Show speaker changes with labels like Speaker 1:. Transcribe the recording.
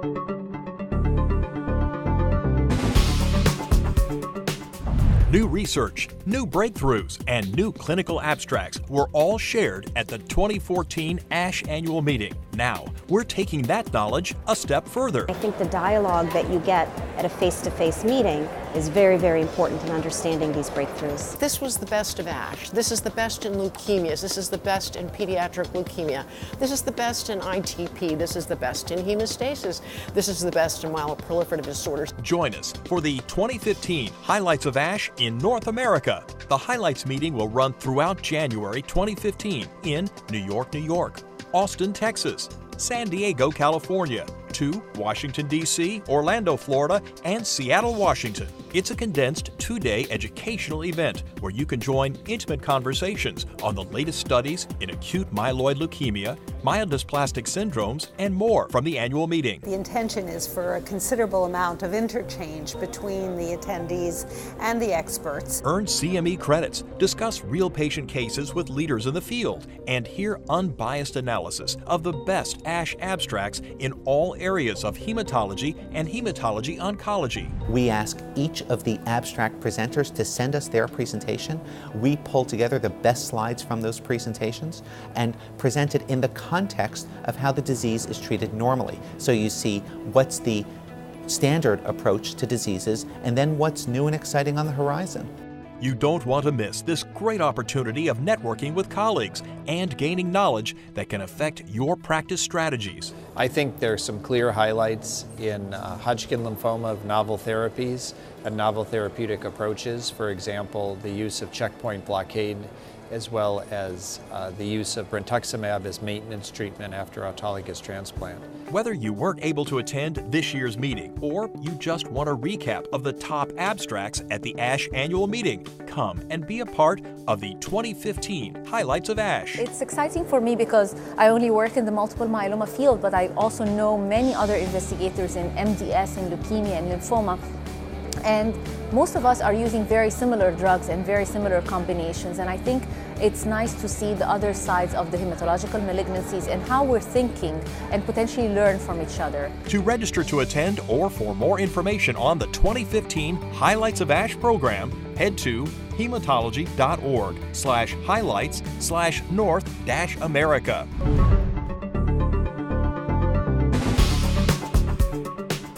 Speaker 1: New research, new breakthroughs, and new clinical abstracts were all shared at the 2014 ASH annual meeting. Now, we're taking that knowledge a step further.
Speaker 2: I think the dialogue that you get at a face-to-face meeting is very, very important in understanding these breakthroughs.
Speaker 3: This was the best of ASH. This is the best in leukemias. This is the best in pediatric leukemia. This is the best in ITP. This is the best in hemostasis. This is the best in myeloproliferative disorders.
Speaker 1: Join us for the 2015 Highlights of ASH in North America. The Highlights meeting will run throughout January 2015 in New York, New York, Austin, Texas, San Diego, California, to Washington, D.C., Orlando, Florida, and Seattle, Washington. It's a condensed 2-day educational event where you can join intimate conversations on the latest studies in acute myeloid leukemia, myelodysplastic syndromes, and more from the annual meeting.
Speaker 4: The intention is for a considerable amount of interchange between the attendees and the experts.
Speaker 1: Earn CME credits, discuss real patient cases with leaders in the field, and hear unbiased analysis of the best ASH abstracts in all areas of hematology and hematology oncology.
Speaker 5: We ask each of the abstract presenters to send us their presentation. We pull together the best slides from those presentations and present it in the context of how the disease is treated normally. So you see what's the standard approach to diseases and then what's new and exciting on the horizon.
Speaker 1: You don't want to miss this great opportunity of networking with colleagues and gaining knowledge that can affect your practice strategies.
Speaker 6: I think there are some clear highlights in Hodgkin lymphoma of novel therapies and novel therapeutic approaches. For example, the use of checkpoint blockade, as well as the use of brentuximab as maintenance treatment after autologous transplant.
Speaker 1: Whether you weren't able to attend this year's meeting or you just want a recap of the top abstracts at the ASH annual meeting, come and be a part of the 2015 Highlights of ASH.
Speaker 7: It's exciting for me because I only work in the multiple myeloma field, but I also know many other investigators in MDS and leukemia and lymphoma. And most of us are using very similar drugs and very similar combinations, and I think it's nice to see the other sides of the hematological malignancies and how we're thinking and potentially learn from each other.
Speaker 1: To register to attend or for more information on the 2015 Highlights of ASH program, head to hematology.org/highlights/North-America.